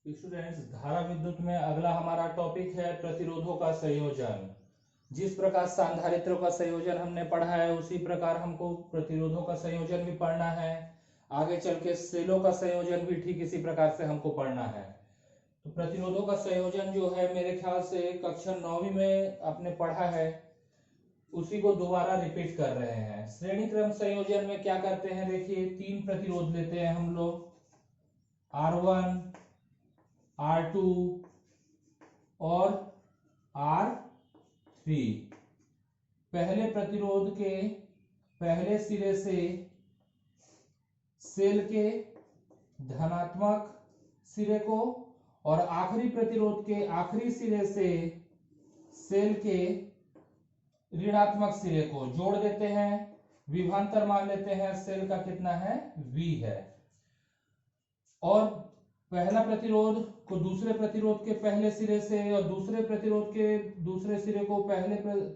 Students, धारा विद्युत में अगला हमारा टॉपिक है प्रतिरोधों का संयोजन। जिस प्रकार सांधारित्रों का संयोजन हमने पढ़ा है उसी प्रकार हमको प्रतिरोधों का संयोजन भी पढ़ना है। आगे चल के सेलों का संयोजन भी ठीक इसी प्रकार से हमको पढ़ना है। तो प्रतिरोधों का संयोजन जो है मेरे ख्याल से कक्षा 9वीं में आपने पढ़ा है, उसी को दोबारा रिपीट कर रहे हैं। श्रेणी क्रम संयोजन में क्या करते हैं, देखिए 3 प्रतिरोध लेते हैं हम लोग, R1, R2 और R3। पहले प्रतिरोध के पहले सिरे से सेल के धनात्मक सिरे को और आखिरी प्रतिरोध के आखिरी सिरे से सेल के ऋणात्मक सिरे को जोड़ देते हैं। विभवांतर मान लेते हैं सेल का कितना है, V है। और पहला प्रतिरोध को दूसरे प्रतिरोध के पहले सिरे से और दूसरे प्रतिरोध के दूसरे सिरे को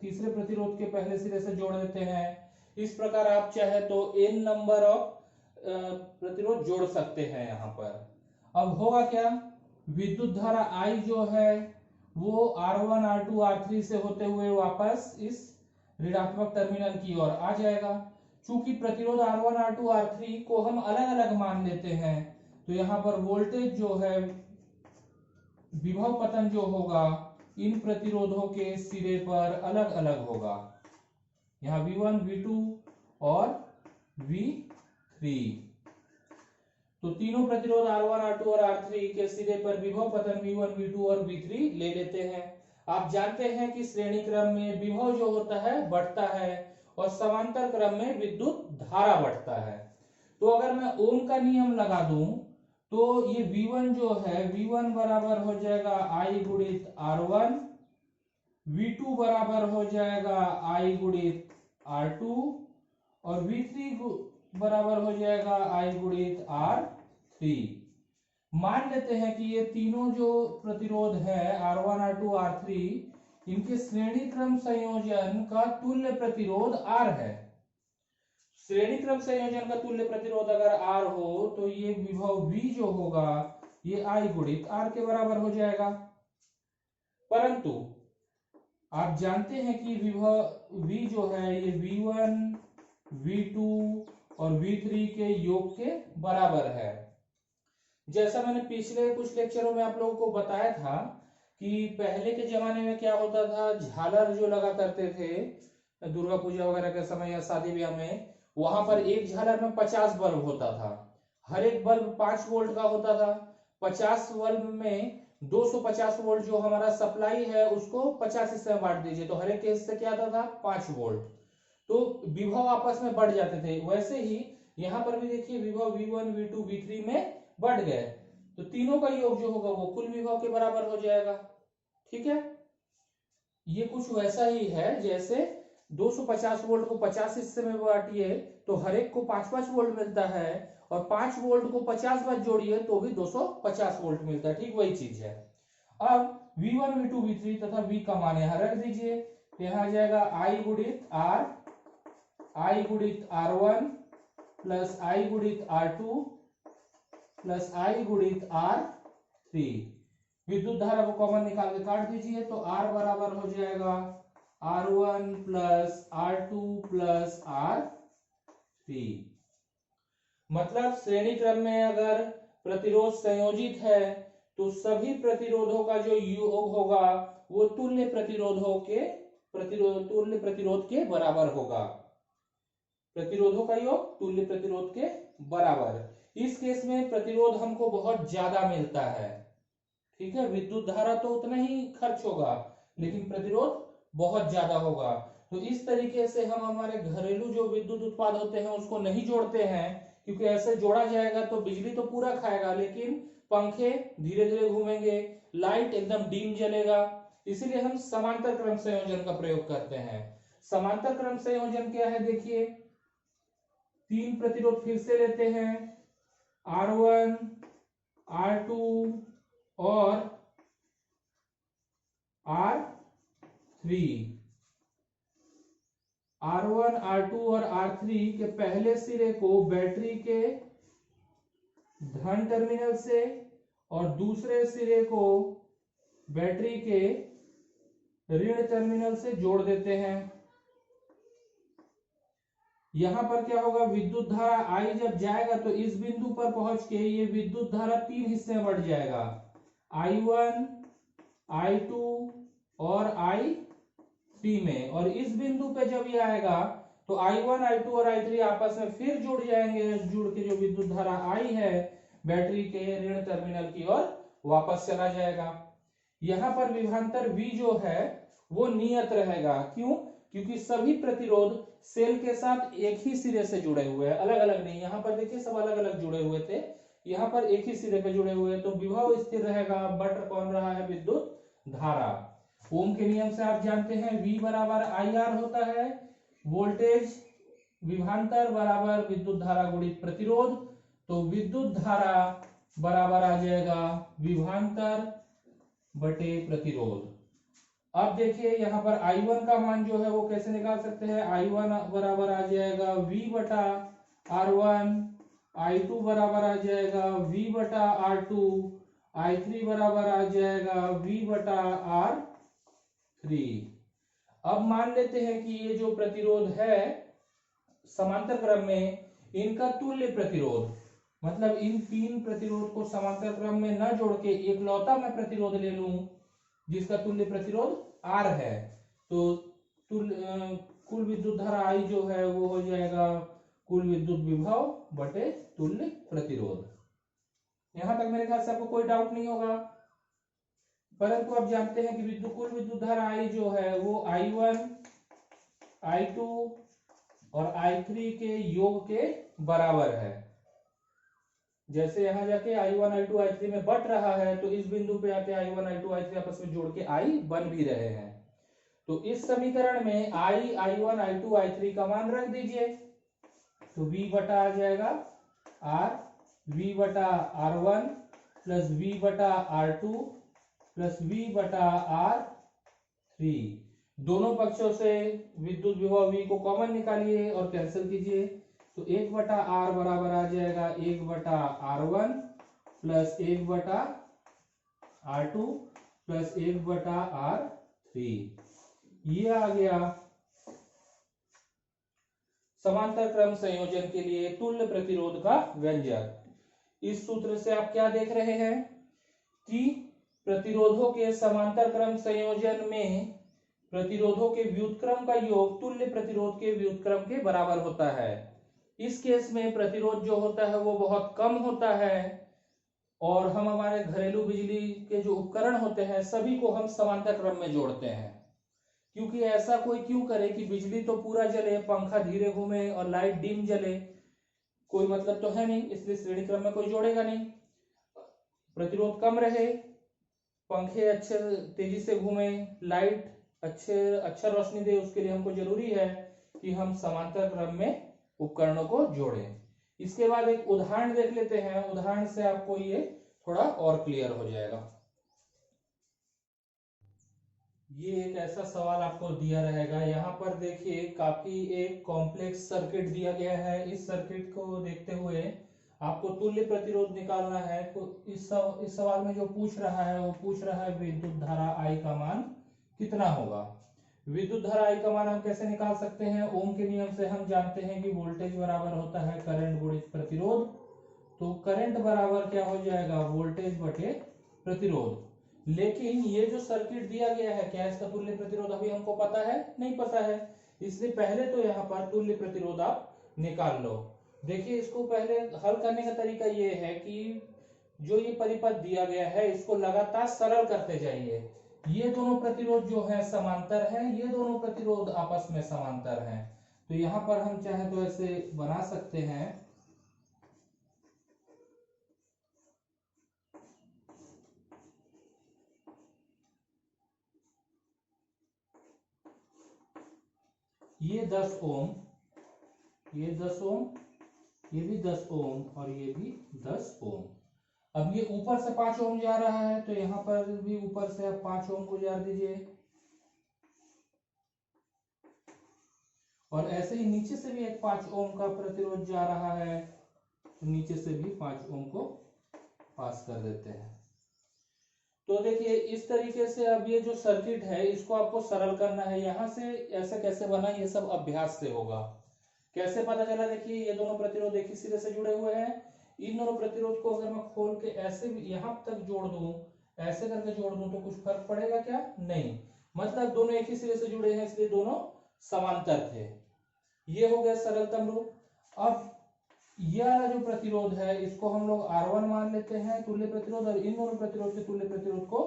तीसरे प्रतिरोध के पहले सिरे से जोड़ देते हैं। इस प्रकार आप चाहे तो n नंबर ऑफ प्रतिरोध जोड़ सकते हैं यहाँ पर। अब होगा क्या, विद्युत धारा I जो है वो R1, R2, R3 से होते हुए वापस इस ऋणात्मक टर्मिनल की ओर आ जाएगा। चूंकि प्रतिरोध R1, R2, R3 को हम अलग अलग मान लेते हैं तो यहाँ पर वोल्टेज जो है, विभव पतन जो होगा इन प्रतिरोधों के सिरे पर अलग अलग होगा। यहाँ V1, V2 और V3। तो तीनों प्रतिरोध R1, R2 और R3 के सिरे पर विभव पतन V1, V2 और V3 ले लेते हैं। आप जानते हैं कि श्रेणी क्रम में विभव जो होता है बढ़ता है और समांतर क्रम में विद्युत धारा बढ़ता है। तो अगर मैं ओम का नियम लगा दूं तो ये V1 जो है, V1 बराबर हो जाएगा I गुणित R1, V2 बराबर हो जाएगा I गुणित R2 और V3 बराबर हो जाएगा I गुणित R3। मान लेते हैं कि ये तीनों जो प्रतिरोध है R1, R2, R3, इनके श्रेणी क्रम संयोजन का तुल्य प्रतिरोध R है। श्रेणी क्रम संयोजन का तुल्य प्रतिरोध अगर R हो तो ये विभव V जो होगा ये I गुणित R के बराबर हो जाएगा। परंतु आप जानते हैं कि विभव V जो है ये V1, V2 और V3 के योग के बराबर है। जैसा मैंने पिछले कुछ लेक्चरों में आप लोगों को बताया था कि पहले के जमाने में क्या होता था, झालर जो लगा करते थे दुर्गा पूजा वगैरह के समय या शादी ब्याह में, वहां पर एक झालर में 50 बल्ब होता था। हर एक बल्ब 5 वोल्ट का होता था। 50 बल्ब में 250 वोल्ट जो हमारा सप्लाई है उसको 50 हिस्से में बांट दीजिए तो हर एक के हिस्से क्या आता था, 5 वोल्ट। तो विभव आपस में बढ़ जाते थे। वैसे ही यहाँ पर भी देखिए विभव V1, V2, V3 में बढ़ गए तो तीनों का योग जो होगा वो कुल विभव के बराबर हो जाएगा। ठीक है, ये कुछ वैसा ही है जैसे 250 वोल्ट को 50 हिस्से में बांटिए तो हर एक को 5-5 वोल्ट मिलता है और 5 वोल्ट को 50 बार जोड़िए तो भी 250 वोल्ट मिलता है। ठीक वही चीज है। अब V1, V2, V3 तथा V का मान यहाँ रख दीजिए तो यहाँ आ जाएगा I गुणित R, I गुणित R1 प्लस I गुणित R2 प्लस I गुणित R3। विद्युत धारा को कॉमन निकाल के काट दीजिए तो R बराबर हो जाएगा R1 plus R2 plus R3। मतलब श्रेणी क्रम में अगर प्रतिरोध संयोजित है तो सभी प्रतिरोधों का जो योग होगा वो तुल्य प्रतिरोध के बराबर होगा। प्रतिरोधों का योग तुल्य प्रतिरोध के बराबर। इस केस में प्रतिरोध हमको बहुत ज्यादा मिलता है। ठीक है, विद्युत धारा तो उतना ही खर्च होगा लेकिन प्रतिरोध बहुत ज्यादा होगा। तो इस तरीके से हम हमारे घरेलू जो विद्युत उत्पाद होते हैं उसको नहीं जोड़ते हैं, क्योंकि ऐसे जोड़ा जाएगा तो बिजली तो पूरा खाएगा लेकिन पंखे धीरे धीरे घूमेंगे, लाइट एकदम डीम जलेगा। इसीलिए हम समांतर क्रम संयोजन का प्रयोग करते हैं। समांतर क्रम संयोजन क्या है, देखिए 3 प्रतिरोध फिर से लेते हैं, R1, R2 और R3। R1, R2 और R3 के पहले सिरे को बैटरी के धन टर्मिनल से और दूसरे सिरे को बैटरी के ऋण टर्मिनल से जोड़ देते हैं। यहां पर क्या होगा, विद्युत धारा आई जब जाएगा तो इस बिंदु पर पहुंच के ये विद्युत धारा 3 हिस्से में बढ़ जाएगा, I1, I2 और I3 में। और इस बिंदु पे जब ये आएगा तो I1, I2 और I3 आपस में फिर जुड़ जाएंगे। जुड़ के जो विद्युत धारा आई है बैटरी के ऋण टर्मिनल की ओर वापस चला जाएगा। यहां पर विभवांतर V जो है वो नियत रहेगा। क्यों? क्योंकि सभी प्रतिरोध सेल के साथ एक ही सिरे से जुड़े हुए हैं, अलग अलग नहीं। यहां पर देखिए सब अलग अलग जुड़े हुए थे, यहाँ पर एक ही सिरे पे जुड़े हुए हैं, तो विभव स्थिर रहेगा। बट कौन रहा है, विद्युत धारा। ओम के नियम से आप जानते हैं V बराबर IR होता है, वोल्टेज विभवांतर बराबर विद्युत धारा गुणित प्रतिरोध। तो विद्युत धारा बराबर आ जाएगा विभवांतर बटे प्रतिरोध। अब देखिए यहाँ पर I1 का मान जो है वो कैसे निकाल सकते हैं। I1 बराबर आ जाएगा V बटा R1, I2 बराबर आ जाएगा V बटा R2, I3 बराबर आ जाएगा V बटा R3। अब मान लेते हैं कि ये जो प्रतिरोध है समांतर क्रम में, इनका तुल्य प्रतिरोध, मतलब इन तीन प्रतिरोध को समांतर क्रम में न जोड़ के एकलौता मैं प्रतिरोध ले लूं जिसका तुल्य प्रतिरोध R है, तो कुल विद्युत धारा I जो है वो हो जाएगा कुल विद्युत विभव बटे तुल्य प्रतिरोध। यहां तक मेरे ख्याल से आपको कोई डाउट नहीं होगा। परंतु आप जानते हैं कि कुल विद्युत धारा I जो है वो I1, I2 और I3 के योग के बराबर है। जैसे यहां जाके I1, I2, I3 में बट रहा है, तो इस बिंदु पे आके I1, I2, I3 आपस में जोड़ के I बन भी रहे हैं। तो इस समीकरण में I1, I2, I3 का मान रख दीजिए, तो V बटा आ जाएगा R, V बटा R1 प्लस V बटा R2 प्लस V बटा R3। दोनों पक्षों से विद्युत विभव V को कॉमन निकालिए और कैंसिल कीजिए, तो 1 बटा R बराबर आ जाएगा 1 बटा R1 प्लस 1 बटा R2 प्लस 1 बटा R3। ये आ गया समांतर क्रम संयोजन के लिए तुल्य प्रतिरोध का व्यंजक। इस सूत्र से आप क्या देख रहे हैं कि प्रतिरोधों के समांतर क्रम संयोजन में प्रतिरोधों के व्युत्क्रम का योग तुल्य प्रतिरोध के व्युत्क्रम के बराबर होता है। इस केस में प्रतिरोध जो होता है वो बहुत कम होता है, और हम हमारे घरेलू बिजली के जो उपकरण होते हैं सभी को हम समांतर क्रम में जोड़ते हैं। क्योंकि ऐसा कोई क्यों करे कि बिजली तो पूरा जले, पंखा धीरे घूमे और लाइट डिम जले, कोई मतलब तो है नहीं, इसलिए श्रेणी क्रम में कोई जोड़ेगा नहीं। प्रतिरोध कम रहे, पंखे अच्छे तेजी से घूमे, लाइट अच्छा रोशनी दे, उसके लिए हमको जरूरी है कि हम समांतर क्रम में उपकरणों को जोड़ें। इसके बाद एक उदाहरण देख लेते हैं, उदाहरण से आपको ये थोड़ा और क्लियर हो जाएगा। ये एक ऐसा सवाल आपको दिया रहेगा, यहाँ पर देखिए काफी एक कॉम्प्लेक्स सर्किट दिया गया है। इस सर्किट को देखते हुए आपको तुल्य प्रतिरोध निकालना है। तो इस सवाल में जो पूछ रहा है वो पूछ रहा है विद्युत धारा I का मान कितना होगा। विद्युत धारा I का मान हम कैसे निकाल सकते हैं, ओम के नियम से हम जानते हैं कि वोल्टेज बराबर होता है करंट गुणित प्रतिरोध। तो करंट बराबर क्या हो जाएगा, वोल्टेज बटे प्रतिरोध। लेकिन ये जो सर्किट दिया गया है, क्या इसका तुल्य प्रतिरोध अभी हमको पता है? नहीं पता है, इसलिए पहले तो यहाँ पर तुल्य प्रतिरोध आप निकाल लो। देखिए इसको पहले हल करने का तरीका ये है कि जो ये परिपथ दिया गया है इसको लगातार सरल करते जाइए। ये दोनों प्रतिरोध जो है समांतर है, ये दोनों प्रतिरोध आपस में समांतर हैं। तो यहाँ पर हम चाहे तो ऐसे बना सकते हैं, ये 10 ओम, ये 10 ओम, ये भी 10 ओम और ये भी 10 ओम। अब ये ऊपर से 5 ओम जा रहा है, तो यहाँ पर भी ऊपर से आप 5 ओम को जा दीजिए, और ऐसे ही नीचे से भी एक 5 ओम का प्रतिरोध जा रहा है, तो नीचे से भी 5 ओम को पास कर देते हैं। तो देखिए इस तरीके से अब ये जो सर्किट है इसको आपको सरल करना है। यहां से ऐसे कैसे बना, ये सब अभ्यास से होगा। कैसे पता चला, देखिए ये दोनों प्रतिरोध एक ही सिरे से जुड़े हुए हैं। इन दोनों प्रतिरोध को अगर मैं खोल के ऐसे यहां तक जोड़ दूं, ऐसे करके जोड़ दूं, तो कुछ फर्क पड़ेगा क्या? नहीं। मतलब दोनों एक ही सिरे से जुड़े हैं, इसलिए दोनों समांतर थे। ये हो गया सरलतम रूप। अब यह वाला जो प्रतिरोध है इसको हम लोग R1 मान लेते हैं तुल्य प्रतिरोध, और इन दोनों प्रतिरोध के तुल्य प्रतिरोध को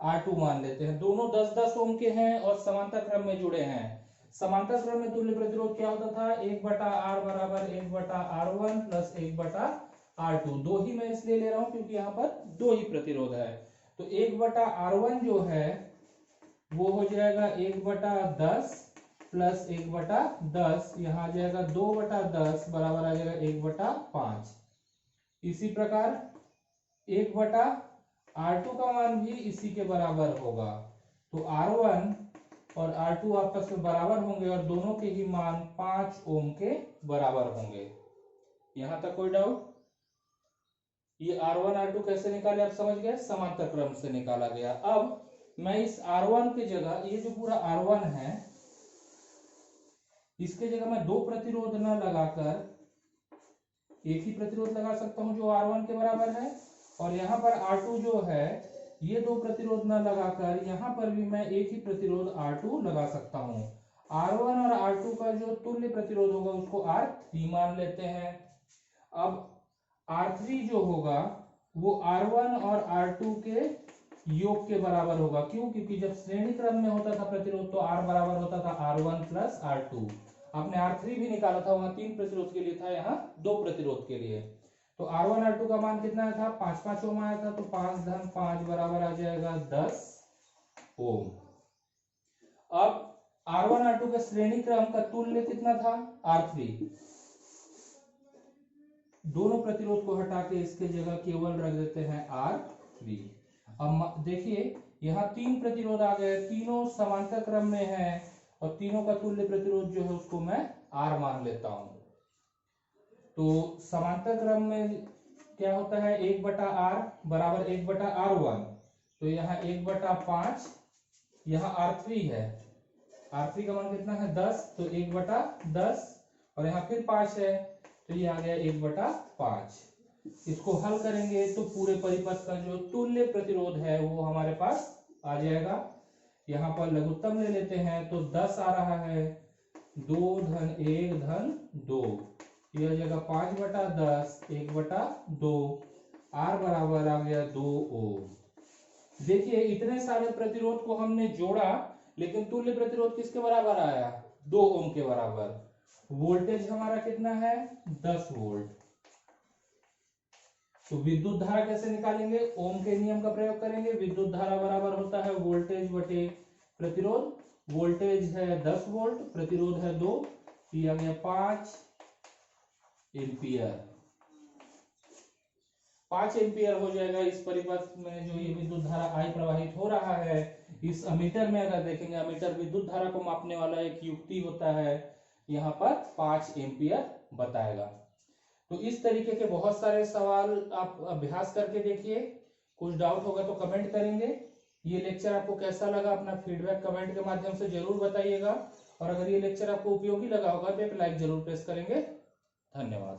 R2 मान लेते हैं। दोनों 10-10 ओम के हैं और समांतर क्रम में जुड़े हैं। समांतर क्रम में तुल्य प्रतिरोध क्या होता था? 1/R बराबर 1/R1 प्लस 1/R2। दो ही मैं इसलिए ले रहा हूं क्योंकि यहाँ पर दो ही प्रतिरोध है। तो 1/R1 जो है वो हो जाएगा 1/10 प्लस 1/10, यहाँ आ जाएगा 2/10 बराबर आ जाएगा 1/5। इसी प्रकार 1/R2 का मान भी इसी के बराबर होगा। तो R1 और R2 आपस में बराबर होंगे और दोनों के ही मान 5 ओम के बराबर होंगे। यहां तक कोई डाउट? ये R1 R2 कैसे निकाले आप समझ गए? समांतर क्रम से निकाला गया। अब मैं इस R1 की जगह, ये जो पूरा R1 है इसके जगह मैं दो प्रतिरोध न लगाकर एक ही प्रतिरोध लगा सकता हूं जो R1 के बराबर है, और यहाँ पर R2 जो है ये दो प्रतिरोध न लगाकर यहाँ पर भी मैं एक ही प्रतिरोध R2 लगा सकता हूं। R1 और R2 का जो तुल्य प्रतिरोध होगा उसको R3 मान लेते हैं। अब R3 जो होगा वो R1 और R2 के योग के बराबर होगा। क्यों? क्योंकि जब श्रेणी क्रम में होता था प्रतिरोध तो R बराबर होता था R1 प्लस R2। आपने R3 भी निकाला था, वहां 3 प्रतिरोध के लिए था, यहाँ 2 प्रतिरोध के लिए। तो R1 R2 का मान कितना था? 5-5 ओम आया था, तो 5-5 बराबर आ जाएगा 10 ओम। अब R1 R2 का श्रेणी क्रम का तुल्य कितना था? R3। दोनों प्रतिरोध को हटा के इसके जगह केवल रख देते हैं R3। अब देखिए यहाँ 3 प्रतिरोध आ गए, तीनों समांतर क्रम में है और तीनों का तुल्य प्रतिरोध जो है उसको मैं R मान लेता हूं। तो समांतर क्रम में क्या होता है? 1/R बराबर 1/R1। तो यहाँ 1/5, यहाँ R3 है, R3 का मान कितना है? 10, तो 1/10 और यहाँ फिर 5 है, तो ये आ गया 1/5। इसको हल करेंगे तो पूरे परिपथ का जो तुल्य प्रतिरोध है वो हमारे पास आ जाएगा। यहाँ पर लघुत्तम ले लेते हैं तो 10 आ रहा है, 2 धन 1 धन 2, यह जगह 5/10 1/2, R बराबर आ गया 2 ओम। देखिए इतने सारे प्रतिरोध को हमने जोड़ा लेकिन तुल्य प्रतिरोध किसके बराबर आया? 2 ओम के बराबर। वोल्टेज हमारा कितना है? 10 वोल्ट। तो विद्युत धारा कैसे निकालेंगे? ओम के नियम का प्रयोग करेंगे। विद्युत धारा बराबर होता है वोल्टेज बटे प्रतिरोध। वोल्टेज है 10 वोल्ट, प्रतिरोध है 2, दिया गया 5 एम्पियर। 5 एम्पियर हो जाएगा इस परिपथ में जो ये विद्युत धारा आई प्रवाहित हो रहा है। इस अमीटर में अगर देखेंगे, अमीटर विद्युत धारा को मापने वाला एक युक्ति होता है, यहाँ पर 5 एम्पियर बताएगा। तो इस तरीके के बहुत सारे सवाल आप अभ्यास करके देखिए। कुछ डाउट होगा तो कमेंट करेंगे। ये लेक्चर आपको कैसा लगा अपना फीडबैक कमेंट के माध्यम से जरूर बताइएगा, और अगर ये लेक्चर आपको उपयोगी लगा होगा तो एक लाइक जरूर प्रेस करेंगे। धन्यवाद।